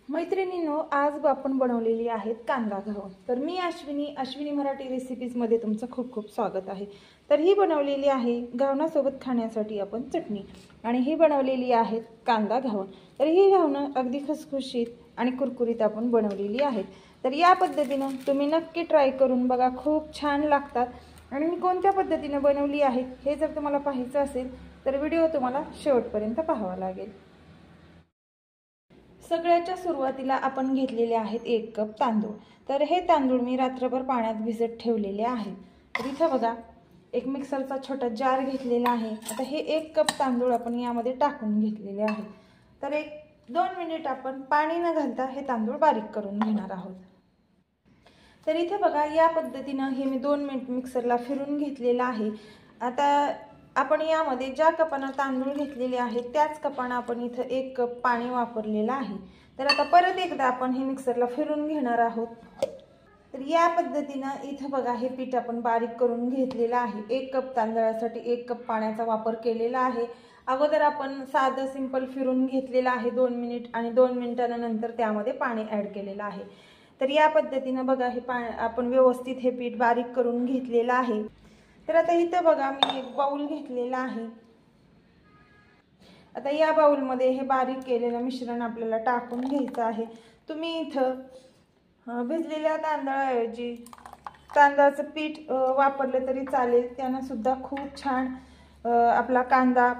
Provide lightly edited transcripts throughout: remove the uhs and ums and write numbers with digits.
मैत्रिणींनो, आज आपण बनवलेली आहेत कांदा घावन। तर मी अश्विनी मराठी रेसिपीज मध्ये तुमचं खूप खूप स्वागत आहे। तर ही बनवलेली आहे घावनासोबत खाण्यासाठी आपण चटणी, आणि ही बनवलेली आहे कांदा घावन। तर ही घावणं अगदी खुसखुशीत आणि कुरकुरीत आपण बनवलेली आहेत। तर या पद्धतीने तुम्ही नक्की ट्राय करून बघा, खूप छान लागतात। आणि मी कोणत्या पद्धतीने बनवली आहे हे जर तुम्हाला पाहायचं असेल तर व्हिडिओ तुम्हाला शेवटपर्यंत पाहावा लागेल। सगळ्याच्या सुरुवातीला आपण घेतलेले आहेत 1 कप तांदूळ। तर हे तांदूळ मी रात्रभर पाण्यात भिजत ठेवलेले आहे। तर इथे बघा, एक मिक्सरचा छोटा जार घेतलेला आहे। आता हे 1 कप तांदूळ आपण यामध्ये टाकून घेतलेले आहे। तर 1-2 मिनिट आपण पाणी न घालता हे तांदूळ बारीक करून घेणार आहोत। तर इथे बघा, या पद्धतीने हे मी 2 मिनिट मिक्सरला फिरून घेतलेलं आहे। आता आपण यामध्ये ज्या कपाने तांदूळ घेतलेले आहेत त्याच कपाने आपण इथे 1 कप पाणी वापरलेलं आहे। तर आता परत एकदा आपण हे मिक्सरला फिरून घेणार आहोत। तर या पद्धतीने इथे बघा, हे पीठ आपण बारीक करून घेतलेलं आहे। 1 कप तांदळासाठी 1 कप पाण्याचा वापर केलेला आहे। अगोदर आपण साधं सिंपल फिरून घेतलेलं आहे 2 मिनिट, आणि 2 मिनिटांनंतर त्यामध्ये पाणी ॲड केलेलं आहे। तर या पद्धतीने बघा, हे आपण व्यवस्थित हे पीठ बारीक करून घेतलेलं आहे। तर आता इथे बघा, मी एक बाउल घेतलेला आहे। आता या बाउल मध्ये हे बारीक केलेलं मिश्रण आपल्याला टाकून घ्यायचं आहे। तुम्ही इथं भिजलेल्या तांदळाऐवजी तांदळाचं पीठ वापरलं तरी चालेल, त्याने सुद्धा खूप छान आपला कांदा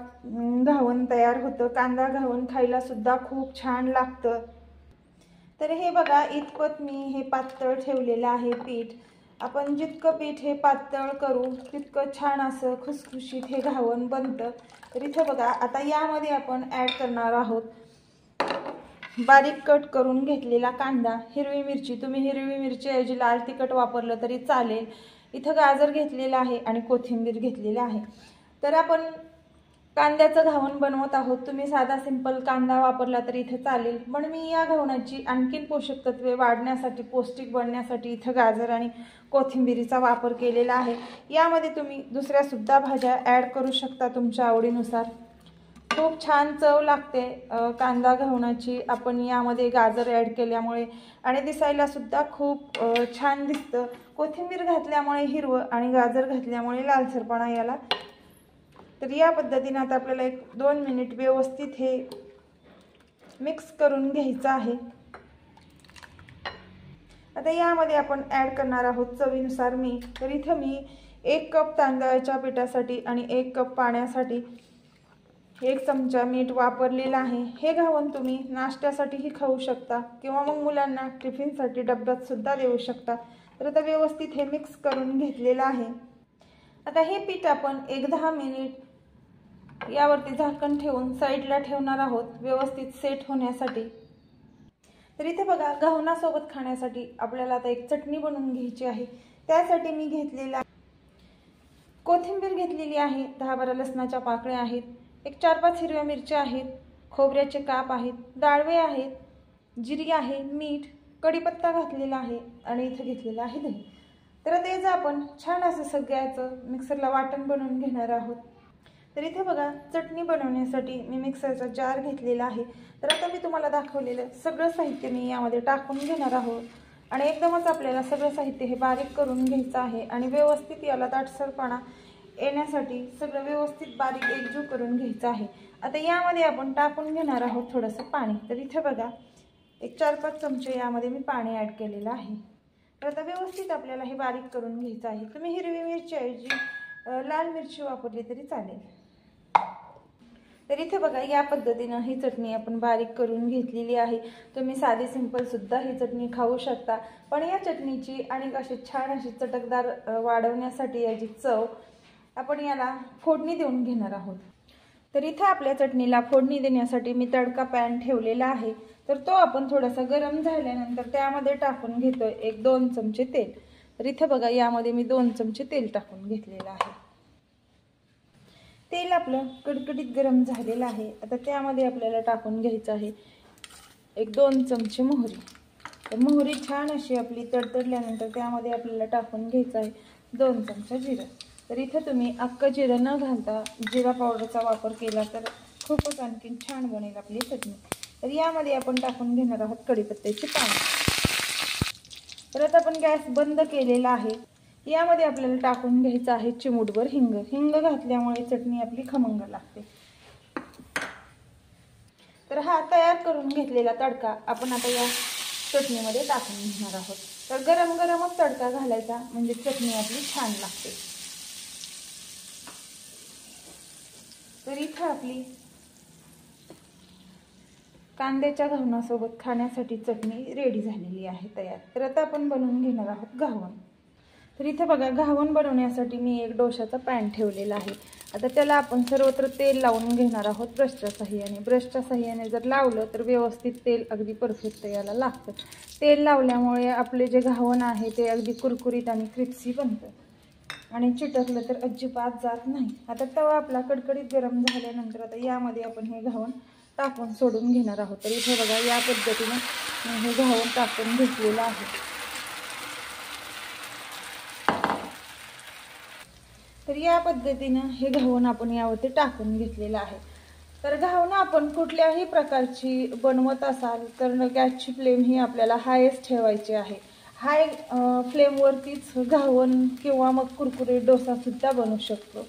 घावन तयार होतं। कांदा घावन खायला सुद्धा खूप छान लागतं। तर हे बघा, इतपत मी हे पातळ ठेवलेलं आहे पीठ। आपण जितकं पीठ हे पातळ करू तितकं छान असं खुसखुशीत हे घावन बनतं। तर इथे बघा, आता यामध्ये आपण ॲड करणार आहोत बारीक कट करून घेतलेला कांदा, हिरवी मिरची। तुम्ही हिरवी मिरची ऐवजी लाल तिखट वापरलं तरी चालेल। इथं गाजर घेतलेला आहे आणि कोथिंबीर घेतलेला आहे। तर आपण कांद्याचं घावन बनवत आहोत। तुम्ही साधा सिंपल कांदा वापरला तरी इथे चालेल, पण मी या घावनाची आणखीन पोषक तत्वे वाढण्यासाठी, पौष्टिक बनण्यासाठी इथं गाजर आणि कोथिंबीरीचा वापर केलेला आहे। यामध्ये तुम्ही दुसऱ्या सुद्धा भाज्या ॲड करू शकता तुमच्या आवडीनुसार। खूप छान चव लागते कांदा घावनाची आपण यामध्ये गाजर ॲड केल्यामुळे, आणि दिसायला सुद्धा खूप छान दिसतं। कोथिंबीर घातल्यामुळे हिरवं आणि गाजर घातल्यामुळे लालसरपणा याला। तर या पद्धतीने आता आपल्याला 1-2 मिनिट व्यवस्थित हे मिक्स करून घ्यायचं आहे। आता यामध्ये आपण ॲड करणार आहोत चवीनुसार मीठ। तर इथं मी 1 कप तांदळाच्या पिठासाठी आणि 1 कप पाण्यासाठी 1 चमचा मीठ वापरलेलं आहे। हे घावन तुम्ही नाश्त्यासाठीही खाऊ शकता किंवा मग मुलांना टिफिनसाठी डब्यात सुद्धा देऊ शकता। तर आता व्यवस्थित हे मिक्स करून घेतलेलं आहे। आता हे पीठ आपण 1-10 मिनिट यावरती झाकण ठेवून साईडला ठेवणार आहोत व्यवस्थित सेट होण्यासाठी। तर इथे बघा, घावनासोबत खाण्यासाठी आपल्याला आता एक चटणी बनवून घ्यायची आहे। त्यासाठी मी घेतलेला कोथिंबीर घेतलेली आहे, 10-12 लसणाच्या पाकळ्या आहेत, एक 4-5 हिरव्या मिरच्या आहेत, खोबऱ्याचे काप आहेत, डाळवे आहेत, जिरी आहे, मीठ, कढीपत्ता घातलेला आहे, आणि इथे घेतलेला आहे दही। तर त्याचं आपण छान असं सगळ्याचं मिक्सरला वाटण बनवून घेणार आहोत। तर इथे बघा, चटणी बनवण्यासाठी मी मिक्सरचा जार घेतलेला आहे। तर आता मी तुम्हाला दाखवलेलं सगळं साहित्य मी यामध्ये टाकून घेणार आहोत, आणि एकदमच आपल्याला सगळं साहित्य हे बारीक करून घ्यायचं आहे, आणि व्यवस्थित याला दाटसरपणा येण्यासाठी सगळं व्यवस्थित बारीक एकजीव करून घ्यायचं आहे। आता यामध्ये आपण टाकून घेणार आहोत थोडंसं पाणी। तर इथे बघा, एक 4-5 चमचे यामध्ये मी पाणी ॲड केलेलं आहे। तर आता व्यवस्थित आपल्याला हे बारीक करून घ्यायचं आहे। तुम्ही हिरवी मिरची ऐवजी लाल मिरची वापरली तरी चालेल। तर इथे बघा, या पद्धतीने ही चटणी आपण बारीक करून घेतलेली आहे। तुम्ही साधी सिंपल सुद्धा ही चटणी खाऊ शकता, पण या चटणीची आणि अशी छान अशी चटकदार वाढवण्यासाठी याची चव आपण याला फोडणी देऊन घेणार आहोत। तर इथे आपल्या चटणीला फोडणी देण्यासाठी मी तडका पॅन ठेवलेला आहे। तर तो आपण थोडासा गरम झाल्यानंतर त्यामध्ये टाकून घेतोय 1-2 चमचे तेल। तर इथे बघा, यामध्ये मी 2 चमचे तेल टाकून घेतलेलं आहे। तेल आपलं कडकडीत गरम झालेलं आहे। आता त्यामध्ये आपल्याला टाकून घ्यायचं आहे 1-2 चमचे मोहरी। तर मोहरी छान अशी आपली तडतडल्यानंतर त्यामध्ये आपल्याला टाकून घ्यायचं आहे 2 चमचे जिरं। तर इथे तुम्ही अख्खं जिरं न घालता जिरा पावडरचा वापर केला तर खूपच आणखीन छान बनेल आपली चटणी। तर यामध्ये आपण टाकून घेणार आहोत कढीपत्त्याची पाने। परत आपण गॅस बंद केलेला आहे। यामध्ये आपल्याला टाकून घ्यायचं आहे चिमूटभर हिंग। हिंग घातल्यामुळे चटणी आपली खमंग लागते। तर हा तयार करून घेतलेला तडका आपण आता या चटणीमध्ये टाकून घेणार आहोत। तर गरम गरमच तडका घालायचा म्हणजे चटणी आपली छान लागते। तर इथे आपली कांद्याच्या घावणासोबत खाण्यासाठी चटणी रेडी झालेली आहे तयार। तर आता आपण बनवून घेणार आहोत घावण। तर इथे बघा घावण बनवण्यासाठी मी एक डोशाचा पॅन ठेवलेला आहे। आता त्याला आपण सर्वत्र तेल लावून घेणार आहोत ब्रशच्या साहाय्याने। ब्रशच्या साहाय्याने जर लावलं तर व्यवस्थित तेल अगदी परफेक्ट याला लागतं। तेल लावल्यामुळे आपले जे घावण आहे ते अगदी कुरकुरीत आणि क्रिस्पी बनतं आणि चिटकलं तर अजिबात जात नाही। आता तवा आपला कडकडीत गरम झाल्यानंतर आता यामध्ये आपण हे घावण टाकून सोडून घेणार आहोत। तर इथे बघा या पद्धतीने मी हे घावण टाकून घेतलेलं आहे। तर या पद्धतीनं हे घावण आपण यावरती टाकून घेतलेलं आहे। तर घावण आपण कुठल्याही प्रकारची बनवत असाल तर गॅसची फ्लेम ही आपल्याला हायच ठेवायची आहे। हाय फ्लेमवरतीच घावण किंवा मग कुरकुरीत डोसा सुद्धा बनवू शकतो।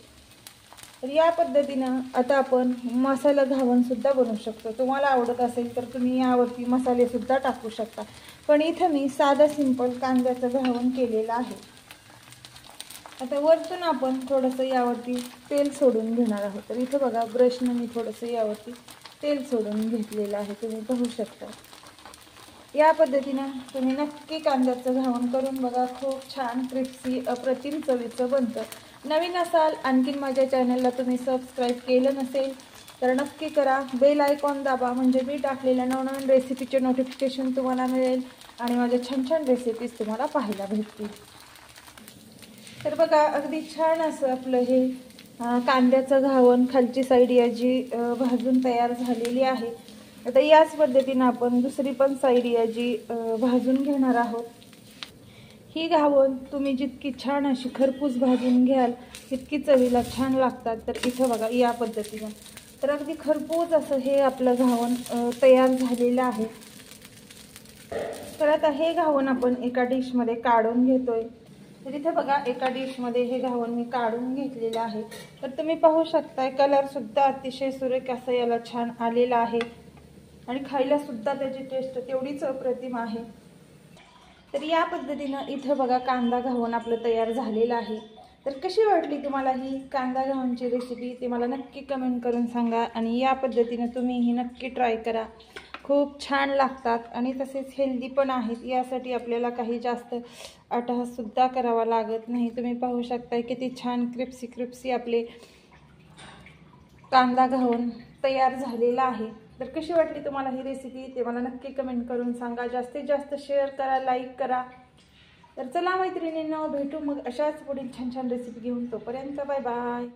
तर या पद्धतीनं आता आपण मसाला घावण सुद्धा बनवू शकतो। तुम्हाला आवडत असेल तर तुम्ही यावरती मसाले सुद्धा टाकू शकता, पण इथं मी साधं सिंपल कांद्याचं घावण केलेलं आहे। आता वरतून आपण थोडंसं यावरती तेल सोडून घेणार आहोत। तर इथे बघा ब्रशने मी थोडंसं यावरती तेल सोडून घेतलेलं आहे, तुम्ही पाहू शकता। या पद्धतीने तुम्ही नक्की कांद्याचं घावण करून बघा, खूप छान क्रिस्पी अप्रतिम चवीचं बनतं। नवीन असाल आणखीन माझ्या चॅनलला तुम्ही सबस्क्राईब केलं नसेल तर नक्की करा। बेल आयकॉन दाबा म्हणजे मी टाकलेल्या नवनवीन रेसिपीचे नोटिफिकेशन तुम्हाला मिळेल आणि माझ्या छान छान रेसिपीज तुम्हाला पाहायला भेटतील। तर बघा अगदी छान असं आपलं हे कांद्याचं घावण खालची साईड याची भाजून तयार झालेली आहे। आता याच पद्धतीने आपण दुसरी पण साईड याची भाजून घेणार आहोत। ही घावण तुम्ही जितकी छान अशी खरपूस भाजून घ्याल तितकी चवीला छान लागतात। तर इथं बघा या पद्धतीने तर अगदी खरपूस असं हे आपलं घावण तयार झालेलं आहे। तर आता हे घावण आपण एका डिशमध्ये काढून घेतोय। तर इथे बघा एका डिशमध्ये हे घावण मी काढून घेतलेलं आहे। तर तुम्ही पाहू शकताय कलर सुद्धा अतिशय सुरेख असं याला छान आलेला आहे आणि खायला सुद्धा त्याची टेस्ट तेवढीच अप्रतिम आहे। तर या पद्धतीनं इथे बघा कांदा घावण आपलं तयार झालेलं आहे। तर कशी वाटली तुम्हाला ही कांदा घावणची रेसिपी ते मला नक्की कमेंट करून सांगा आणि या पद्धतीने तुम्ही ही नक्की ट्राय करा। खूप छान लागतात आणि तसेच हेल्दी पण आहेत। यासाठी आपल्याला काही जास्त अट्टहास सुद्धा करावा लागत नाही। तुम्ही पाहू शकता किती छान क्रिस्पी आपले कांदा घावण तयार झालेला आहे। तर कशी वाटली तुम्हाला ही रेसिपी ते मला नक्की कमेंट करून सांगा। जास्तीत जास्त शेअर करा, लाईक करा। तर चला मैत्रिणींनो भेटू मग अशाच पुढील छान छान रेसिपी घेऊन। तोपर्यंत बाय बाय।